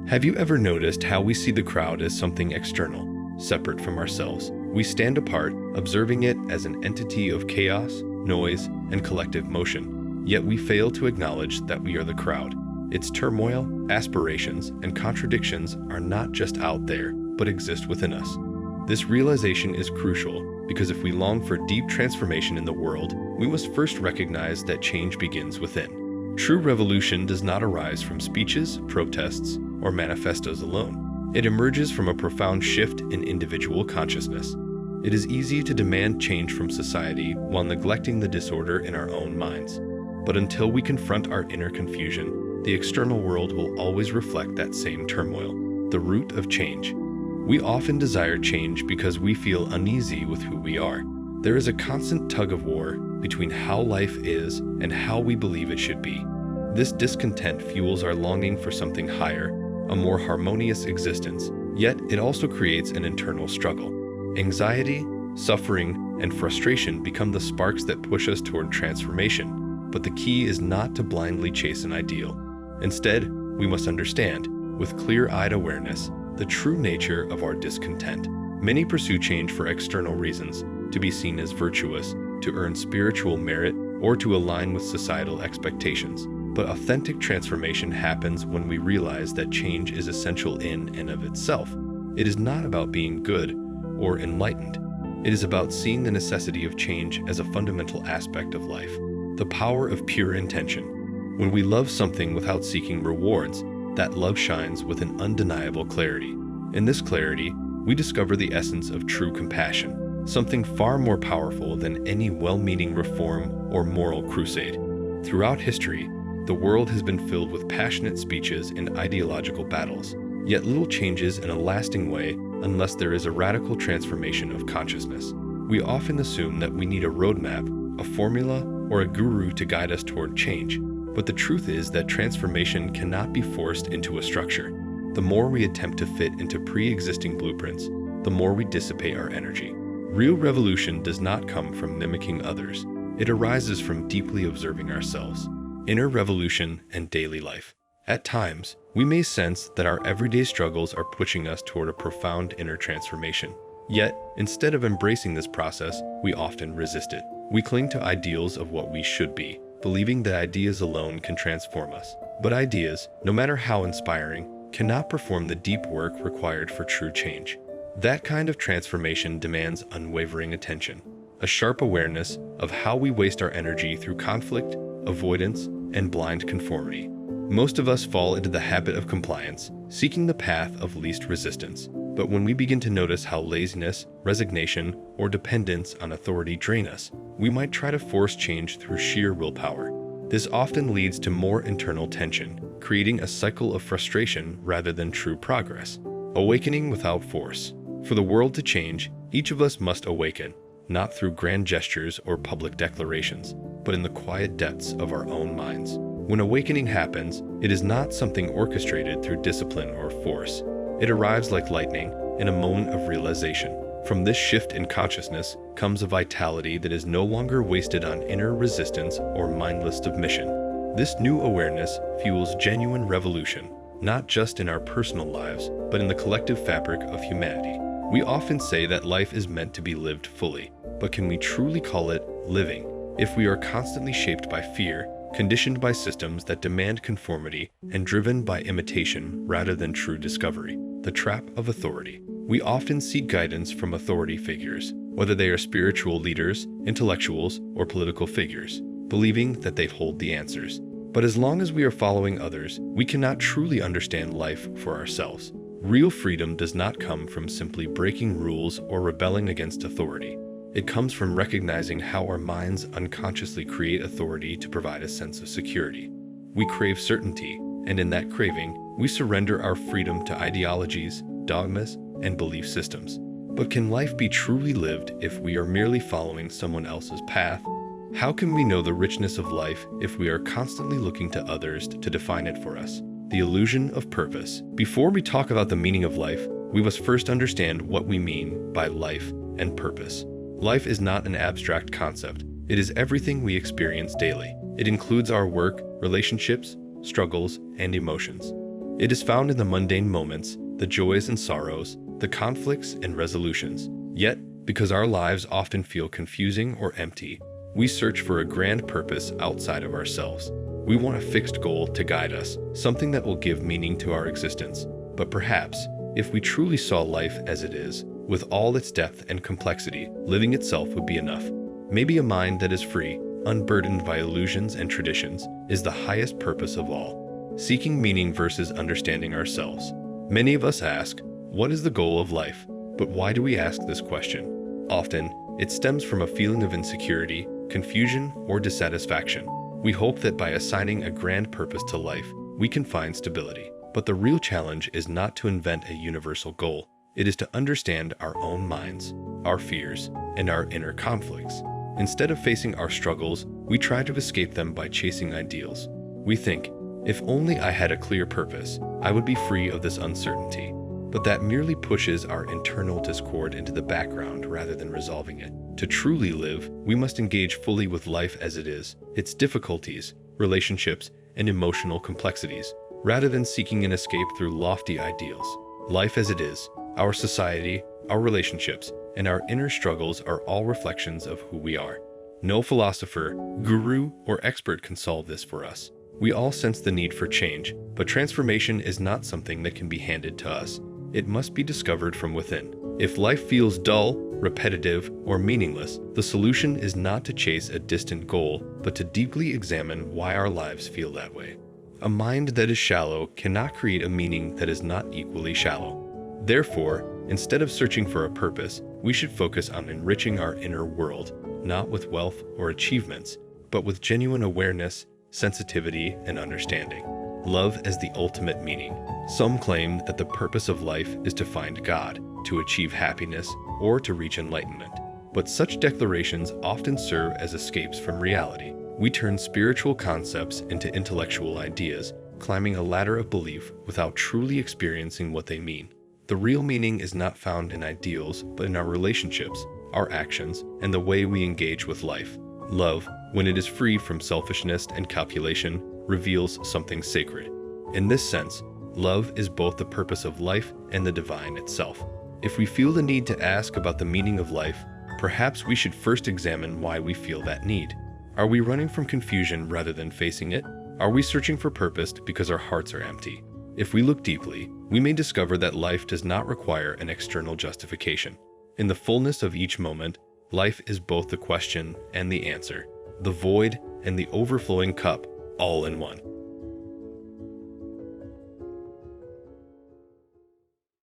Have you ever noticed how we see the crowd as something external, separate from ourselves? We stand apart, observing it as an entity of chaos, noise, and collective motion. Yet we fail to acknowledge that we are the crowd. Its turmoil, aspirations, and contradictions are not just out there, but exist within us. This realization is crucial because if we long for deep transformation in the world, we must first recognize that change begins within. True revolution does not arise from speeches, protests, or manifestos alone. It emerges from a profound shift in individual consciousness. It is easy to demand change from society while neglecting the disorder in our own minds. But until we confront our inner confusion, the external world will always reflect that same turmoil, the root of change. We often desire change because we feel uneasy with who we are. There is a constant tug-of-war between how life is and how we believe it should be. This discontent fuels our longing for something higher, a more harmonious existence, yet it also creates an internal struggle. Anxiety, suffering, and frustration become the sparks that push us toward transformation, but the key is not to blindly chase an ideal. Instead, we must understand, with clear-eyed awareness, the true nature of our discontent. Many pursue change for external reasons, to be seen as virtuous, to earn spiritual merit, or to align with societal expectations. But authentic transformation happens when we realize that change is essential in and of itself. It is not about being good or enlightened. It is about seeing the necessity of change as a fundamental aspect of life. The power of pure intention. When we love something without seeking rewards, that love shines with an undeniable clarity. In this clarity, we discover the essence of true compassion, something far more powerful than any well-meaning reform or moral crusade. Throughout history, the world has been filled with passionate speeches and ideological battles, yet little changes in a lasting way unless there is a radical transformation of consciousness. We often assume that we need a roadmap, a formula, or a guru to guide us toward change. But the truth is that transformation cannot be forced into a structure. The more we attempt to fit into pre-existing blueprints, the more we dissipate our energy. Real revolution does not come from mimicking others. It arises from deeply observing ourselves. Inner revolution and daily life. At times, we may sense that our everyday struggles are pushing us toward a profound inner transformation. Yet, instead of embracing this process, we often resist it. We cling to ideals of what we should be, believing that ideas alone can transform us. But ideas, no matter how inspiring, cannot perform the deep work required for true change. That kind of transformation demands unwavering attention, a sharp awareness of how we waste our energy through conflict, avoidance, and blind conformity. Most of us fall into the habit of compliance, seeking the path of least resistance. But when we begin to notice how laziness, resignation, or dependence on authority drain us, we might try to force change through sheer willpower. This often leads to more internal tension, creating a cycle of frustration rather than true progress. Awakening without force. For the world to change, each of us must awaken, not through grand gestures or public declarations, but in the quiet depths of our own minds. When awakening happens, it is not something orchestrated through discipline or force. It arrives like lightning in a moment of realization. From this shift in consciousness comes a vitality that is no longer wasted on inner resistance or mindless submission. This new awareness fuels genuine revolution, not just in our personal lives, but in the collective fabric of humanity. We often say that life is meant to be lived fully, but can we truly call it living if we are constantly shaped by fear, conditioned by systems that demand conformity, and driven by imitation rather than true discovery? The trap of authority. We often seek guidance from authority figures, whether they are spiritual leaders, intellectuals, or political figures, believing that they hold the answers. But as long as we are following others, we cannot truly understand life for ourselves. Real freedom does not come from simply breaking rules or rebelling against authority. It comes from recognizing how our minds unconsciously create authority to provide a sense of security. We crave certainty, and in that craving, we surrender our freedom to ideologies, dogmas, and belief systems. But can life be truly lived if we are merely following someone else's path? How can we know the richness of life if we are constantly looking to others to define it for us? The illusion of purpose. Before we talk about the meaning of life, we must first understand what we mean by life and purpose. Life is not an abstract concept. It is everything we experience daily. It includes our work, relationships, struggles, and emotions. It is found in the mundane moments, the joys and sorrows, the conflicts and resolutions. Yet, because our lives often feel confusing or empty, we search for a grand purpose outside of ourselves. We want a fixed goal to guide us, something that will give meaning to our existence. But perhaps, if we truly saw life as it is, with all its depth and complexity, living itself would be enough. Maybe a mind that is free, unburdened by illusions and traditions, is the highest purpose of all. Seeking meaning versus understanding ourselves. Many of us ask, what is the goal of life? But why do we ask this question? Often, it stems from a feeling of insecurity, confusion, or dissatisfaction. We hope that by assigning a grand purpose to life, we can find stability. But the real challenge is not to invent a universal goal. It is to understand our own minds, our fears, and our inner conflicts. Instead of facing our struggles, we try to escape them by chasing ideals. We think, if only I had a clear purpose, I would be free of this uncertainty. But that merely pushes our internal discord into the background rather than resolving it. To truly live, we must engage fully with life as it is, its difficulties, relationships, and emotional complexities, rather than seeking an escape through lofty ideals. Life as it is, our society, our relationships, and our inner struggles are all reflections of who we are. No philosopher, guru, or expert can solve this for us. We all sense the need for change, but transformation is not something that can be handed to us. It must be discovered from within. If life feels dull, repetitive, or meaningless, the solution is not to chase a distant goal, but to deeply examine why our lives feel that way. A mind that is shallow cannot create a meaning that is not equally shallow. Therefore, instead of searching for a purpose, we should focus on enriching our inner world, not with wealth or achievements, but with genuine awareness, sensitivity, and understanding. Love as the ultimate meaning. Some claim that the purpose of life is to find God, to achieve happiness, or to reach enlightenment. But such declarations often serve as escapes from reality. We turn spiritual concepts into intellectual ideas, climbing a ladder of belief without truly experiencing what they mean. The real meaning is not found in ideals, but in our relationships, our actions, and the way we engage with life. Love, when it is free from selfishness and calculation, reveals something sacred. In this sense, love is both the purpose of life and the divine itself. If we feel the need to ask about the meaning of life, perhaps we should first examine why we feel that need. Are we running from confusion rather than facing it? Are we searching for purpose because our hearts are empty? If we look deeply, we may discover that life does not require an external justification. In the fullness of each moment, life is both the question and the answer, the void and the overflowing cup, all in one.